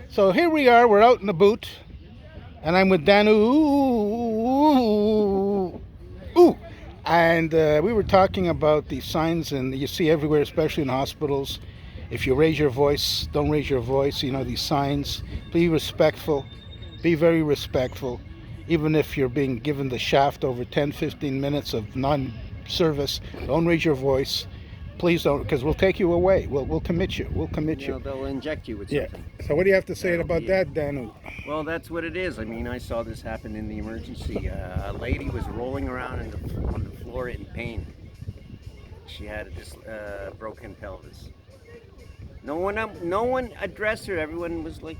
So here we are. We're out in the boot, and I'm with Danu. Ooh, ooh. And we were talking about the signs, and you see everywhere, especially in hospitals. If you raise your voice, don't raise your voice. You know these signs. Be respectful. Be very respectful. Even if you're being given the shaft over 10, 15 minutes of non-service, don't raise your voice. Please don't, because we'll take you away. We'll commit you. We'll commit You you. know, they'll inject you with Yeah. something. So what do you have to say That'll about be that, Danu? Well, that's what it is. I mean, I saw this happen in the emergency. A lady was rolling around on the floor in pain. She had this broken pelvis. No one addressed her. Everyone was like,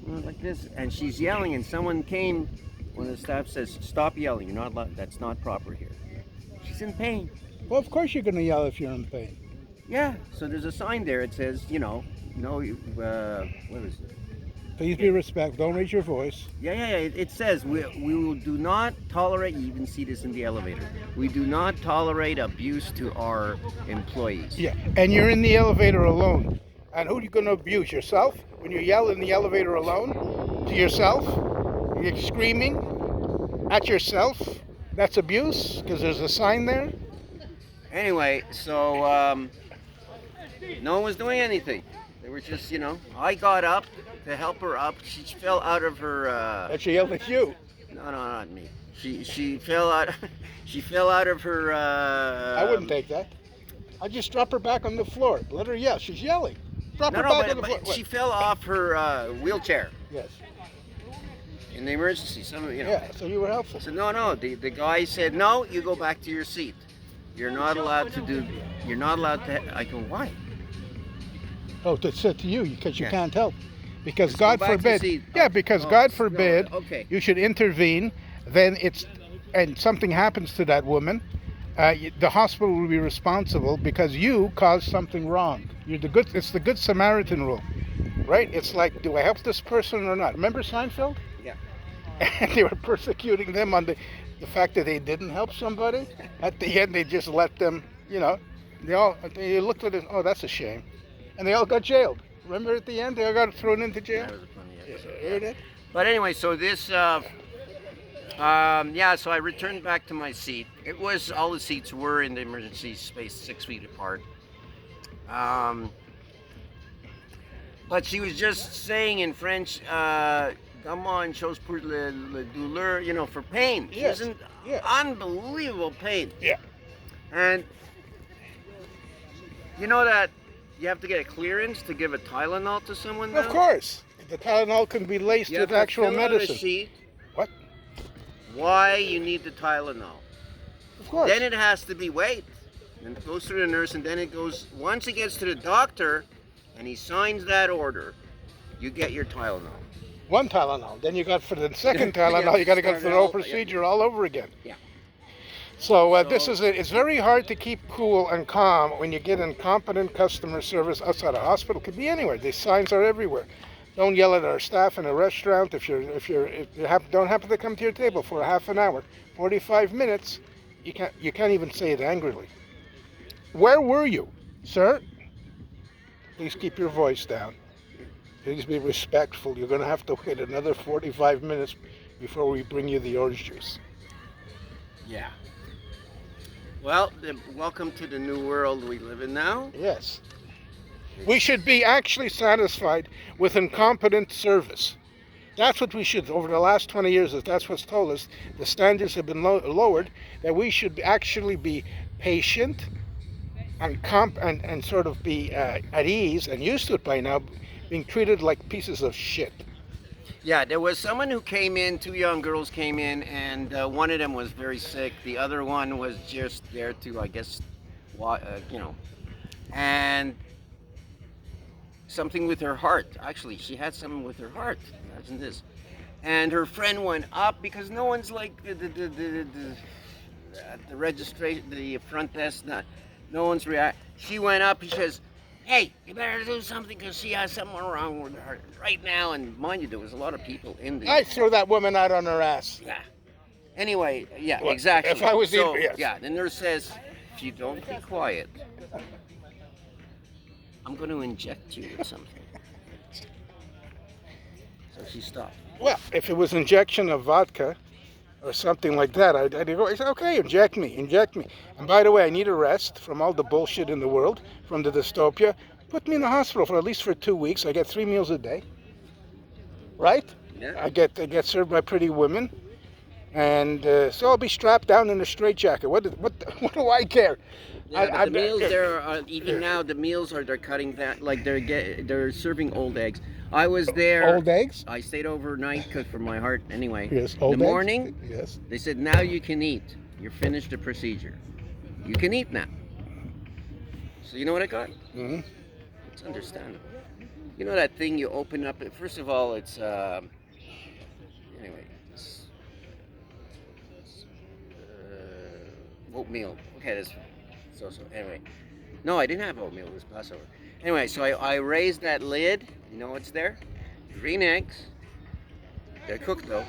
like this, and she's yelling. And someone came. One of the staff says, "Stop yelling. You're not allowed. That's not proper here." She's in pain. Well, of course you're going to yell if you're in pain. Yeah. So there's a sign there. It says, no, what is it? Please be respectful. Don't raise your voice. Yeah. It says we will do not tolerate. You even see this in the elevator. We do not tolerate abuse to our employees. Yeah. And you're in the elevator alone. And who are you going to abuse? Yourself? When you yell in the elevator alone? To yourself? You're screaming at yourself? That's abuse? Because there's a sign there? Anyway, so no one was doing anything. They were just, I got up to help her up. She fell out of her. And she yelled at you. No, not me. She fell out. She fell out of her. I wouldn't take that. I'd just drop her back on the floor. Let her yell. She's yelling. Drop her back on the floor. But she fell off her wheelchair Yes. in the emergency. Yeah, so you were helpful. So no. The guy said, no, you go back to your seat. You're not allowed to do. You're not allowed to. I go, why? Oh, to said to you because you Yeah. can't help. Because Just God go back to forbid. seat. Yeah, because Oh, God no, forbid okay. you should intervene. Then and something happens to that woman. The hospital will be responsible because you caused something wrong. It's the Good Samaritan rule, right? It's like, do I help this person or not? Remember Seinfeld? Yeah. And they were persecuting them on the fact that they didn't help somebody. At the end, they just let them. They looked at it. Oh, that's a shame, and they all got jailed. Remember at the end, they all got thrown into jail. That was a funny episode. You heard it? But anyway, so this, so I returned back to my seat. All the seats were in the emergency space, 6 feet apart. But she was just saying in French, comment, chose pour le douleur, for pain. She Yes. was in Yeah. unbelievable pain. Yeah. And you know that you have to get a clearance to give a Tylenol to someone now? Of course, the Tylenol can be laced You with have to actual fill out a medicine. sheet What? why you need the Tylenol. Of course. Then it has to be weighed. And it goes through the nurse, and then it goes, once it gets to the doctor, and he signs that order, you get your Tylenol. One Tylenol. Then you got for the second Yeah, Tylenol, you got to go start through the whole all- yeah. procedure all over again. Yeah. So this So- is it. It's very hard to keep cool and calm when you get incompetent customer service outside a hospital. It could be anywhere. These signs are everywhere. Don't yell at our staff in a restaurant if you don't happen to come to your table for a half an hour, 45 minutes. You can't even say it angrily. Where were you, sir? Please keep your voice down. Please be respectful. You're going to have to wait another 45 minutes before we bring you the orange juice. Yeah. Well, welcome to the new world we live in now. Yes. We should be actually satisfied with incompetent service. That's what we should, over the last 20 years, if that's what's told us, the standards have been lowered, that we should actually be patient and sort of be at ease and used to it by now, being treated like pieces of shit. Yeah, there was someone who came in, two young girls came in, and one of them was very sick. The other one was just there to, I guess, and something with her heart. Actually, she had something with her heart. Imagine this. And her friend went up because no one's like at the registration, the front desk. No one's react. She went up. He says, "Hey, you better do something because she has something wrong with her right now." And mind you, there was a lot of people in the. I'd throw that woman out on her ass. Yeah. Anyway, yeah, Well, exactly. if I was in- yes. Yeah, the nurse says, if you don't be quiet, I'm going to inject you with something. So she stopped. Well, if it was injection of vodka or something like that, I'd go, I said, okay, inject me, inject me. And by the way, I need a rest from all the bullshit in the world, from the dystopia. Put me in the hospital for at least for 2 weeks. I get 3 meals a day, right? Yeah. I get served by pretty women, and so I'll be strapped down in a straitjacket. What do I care? Yeah, but the meals I- there are even now. The meals are they're cutting that like they're serving old eggs. I was there. Old eggs? I stayed overnight 'cause for my heart anyway. Yes, In old the eggs? morning, Yes. they said now you can eat. You're finished the procedure. You can eat now. So you know what I got? Hmm. It's understandable. You know that thing you open up. First of all, it's anyway. Oatmeal. Okay, that's so. Anyway, no, I didn't have oatmeal. It was Passover. Anyway, so I raised that lid. You know what's there? Green eggs. They're cooked though.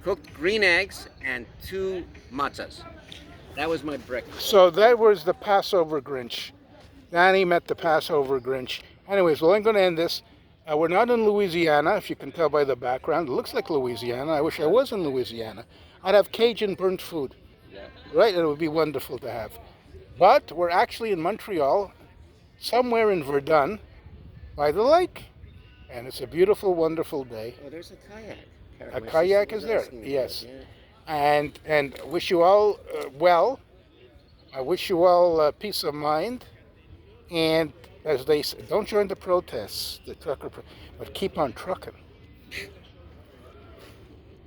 Cooked green eggs and 2 matzahs. That was my breakfast. So that was the Passover Grinch. Danny met the Passover Grinch. Anyways, well, I'm going to end this. We're not in Louisiana, if you can tell by the background. It looks like Louisiana. I wish I was in Louisiana. I'd have Cajun burnt food, Yeah. right? It would be wonderful to have. But we're actually in Montreal, somewhere in Verdun, by the lake. And it's a beautiful, wonderful day. Oh, there's a kayak. A My sister kayak was is there, asking about yes. it, yeah. And wish you all well. I wish you all peace of mind. And as they say, don't join the protests, the trucker, but keep on trucking.